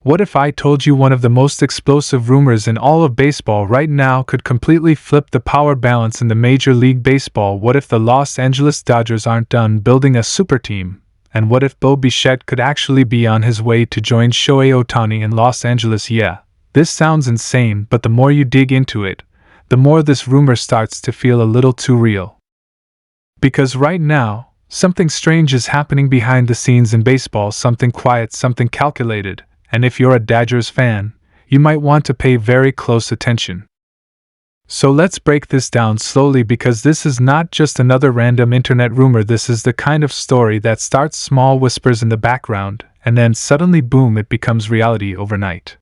What if I told you one of the most explosive rumors in all of baseball right now could completely flip the power balance in the Major League Baseball? What if the Los Angeles Dodgers aren't done building a super team? And what if Bo Bichette could actually be on his way to join Shohei Ohtani in Los Angeles? Yeah, this sounds insane, but the more you dig into it, the more this rumor starts to feel a little too real. Because right now, something strange is happening behind the scenes in baseball, something quiet, something calculated, and if you're a Dodgers fan, you might want to pay very close attention. So let's break this down slowly, because this is not just another random internet rumor. This is the kind of story that starts small, whispers in the background, and then suddenly boom, it becomes reality overnight.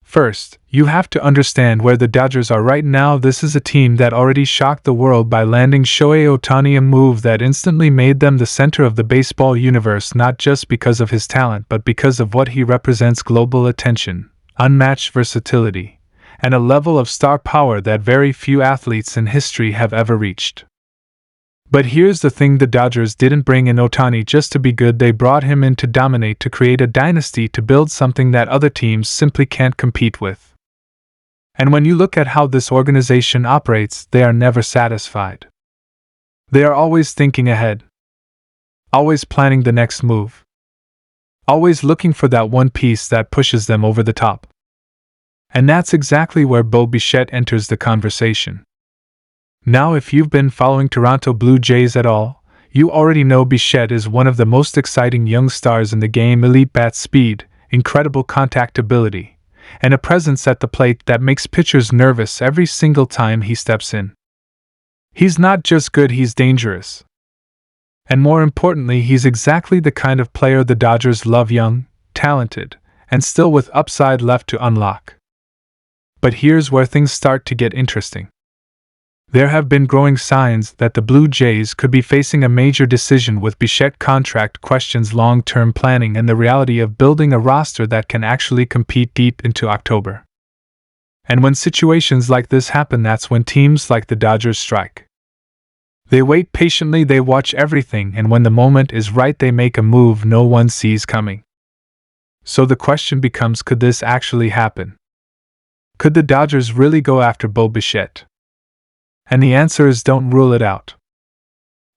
First, you have to understand where the Dodgers are right now. This is a team that already shocked the world by landing Shohei Ohtani, a move that instantly made them the center of the baseball universe, not just because of his talent but because of what he represents: global attention, unmatched versatility, and a level of star power that very few athletes in history have ever reached. But here's the thing: the Dodgers didn't bring in Ohtani just to be good. They brought him in to dominate, to create a dynasty, to build something that other teams simply can't compete with. And when you look at how this organization operates, they are never satisfied. They are always thinking ahead, always planning the next move, always looking for that one piece that pushes them over the top. And that's exactly where Bo Bichette enters the conversation. Now, if you've been following Toronto Blue Jays at all, you already know Bichette is one of the most exciting young stars in the game: elite bat speed, incredible contact ability, and a presence at the plate that makes pitchers nervous every single time he steps in. He's not just good, he's dangerous. And more importantly, he's exactly the kind of player the Dodgers love: young, talented, and still with upside left to unlock. But here's where things start to get interesting. There have been growing signs that the Blue Jays could be facing a major decision with Bichette: contract questions, long-term planning, and the reality of building a roster that can actually compete deep into October. And when situations like this happen, that's when teams like the Dodgers strike. They wait patiently, they watch everything, and when the moment is right, they make a move no one sees coming. So the question becomes, could this actually happen? Could the Dodgers really go after Bo Bichette? And the answer is, don't rule it out.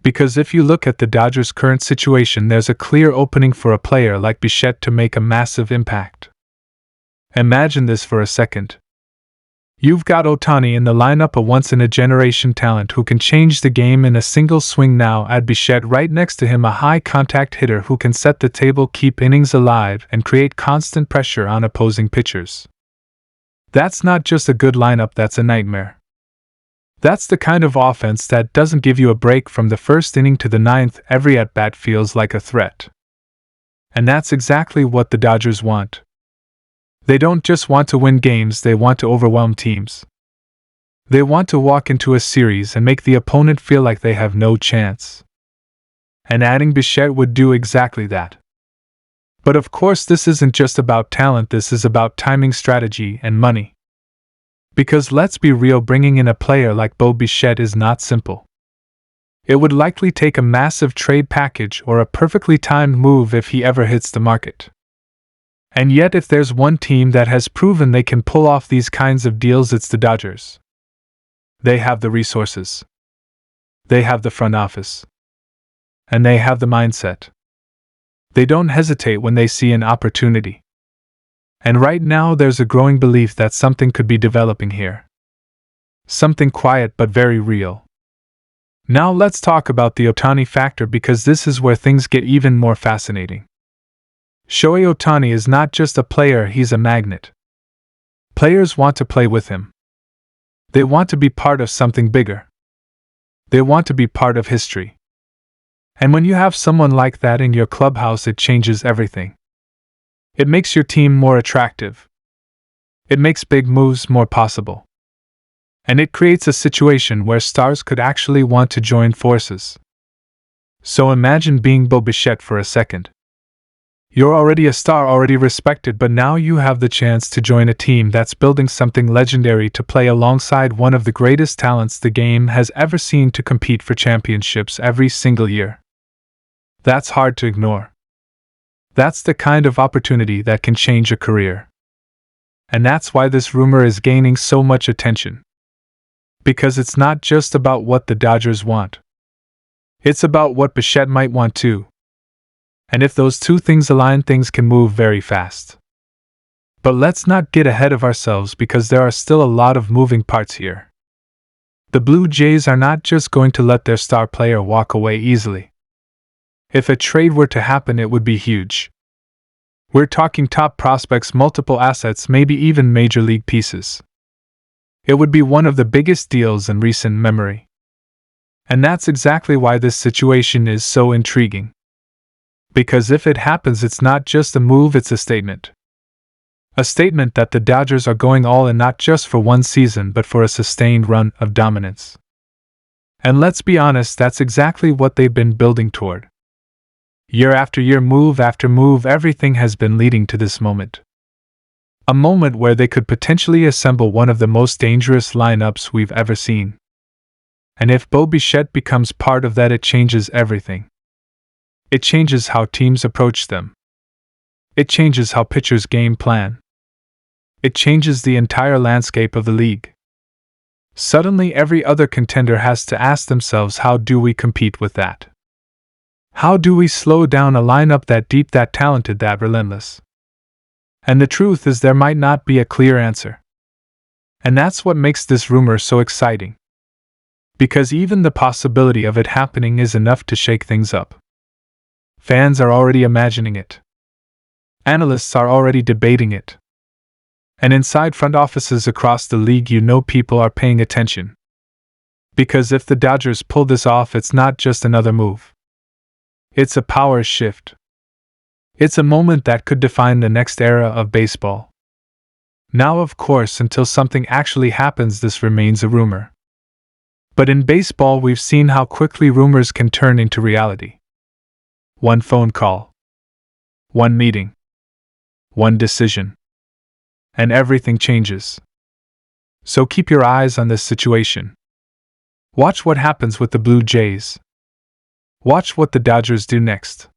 Because if you look at the Dodgers' current situation, there's a clear opening for a player like Bichette to make a massive impact. Imagine this for a second. You've got Ohtani in the lineup, a once-in-a-generation talent who can change the game in a single swing. Now add Bichette right next to him, a high-contact hitter who can set the table, keep innings alive, and create constant pressure on opposing pitchers. That's not just a good lineup, that's a nightmare. That's the kind of offense that doesn't give you a break from the first inning to the ninth. Every at-bat feels like a threat. And that's exactly what the Dodgers want. They don't just want to win games, they want to overwhelm teams. They want to walk into a series and make the opponent feel like they have no chance. And adding Bichette would do exactly that. But of course, this isn't just about talent, this is about timing, strategy, and money. Because let's be real, bringing in a player like Bo Bichette is not simple. It would likely take a massive trade package or a perfectly timed move if he ever hits the market. And yet, if there's one team that has proven they can pull off these kinds of deals, it's the Dodgers. They have the resources. They have the front office. And they have the mindset. They don't hesitate when they see an opportunity. And right now there's a growing belief that something could be developing here. Something quiet but very real. Now let's talk about the Ohtani factor, because this is where things get even more fascinating. Shohei Ohtani is not just a player, he's a magnet. Players want to play with him. They want to be part of something bigger. They want to be part of history. And when you have someone like that in your clubhouse, it changes everything. It makes your team more attractive. It makes big moves more possible. And it creates a situation where stars could actually want to join forces. So imagine being Bo Bichette for a second. You're already a star, already respected, but now you have the chance to join a team that's building something legendary, to play alongside one of the greatest talents the game has ever seen, to compete for championships every single year. That's hard to ignore. That's the kind of opportunity that can change a career. And that's why this rumor is gaining so much attention. Because it's not just about what the Dodgers want. It's about what Bichette might want too. And if those two things align, things can move very fast. But let's not get ahead of ourselves because there are still a lot of moving parts here. The Blue Jays are not just going to let their star player walk away easily. If a trade were to happen, it would be huge. We're talking top prospects, multiple assets, maybe even major league pieces. It would be one of the biggest deals in recent memory. And that's exactly why this situation is so intriguing. Because if it happens, it's not just a move, it's a statement. A statement that the Dodgers are going all in, not just for one season but for a sustained run of dominance. And let's be honest, that's exactly what they've been building toward. Year after year, move after move, everything has been leading to this moment. A moment where they could potentially assemble one of the most dangerous lineups we've ever seen. And if Bo Bichette becomes part of that, it changes everything. It changes how teams approach them. It changes how pitchers game plan. It changes the entire landscape of the league. Suddenly, every other contender has to ask themselves, how do we compete with that? How do we slow down a lineup that deep, that talented, that relentless? And the truth is, there might not be a clear answer. And that's what makes this rumor so exciting. Because even the possibility of it happening is enough to shake things up. Fans are already imagining it. Analysts are already debating it. And inside front offices across the league, people are paying attention. Because if the Dodgers pull this off, it's not just another move. It's a power shift. It's a moment that could define the next era of baseball. Now, of course, until something actually happens, this remains a rumor. But in baseball, we've seen how quickly rumors can turn into reality. One phone call. One meeting. One decision. And everything changes. So keep your eyes on this situation. Watch what happens with the Blue Jays. Watch what the Dodgers do next.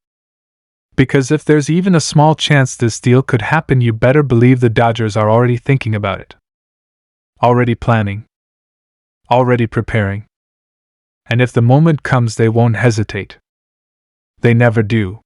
Because if there's even a small chance this deal could happen, you better believe the Dodgers are already thinking about it. Already planning. Already preparing. And if the moment comes, they won't hesitate. They never do.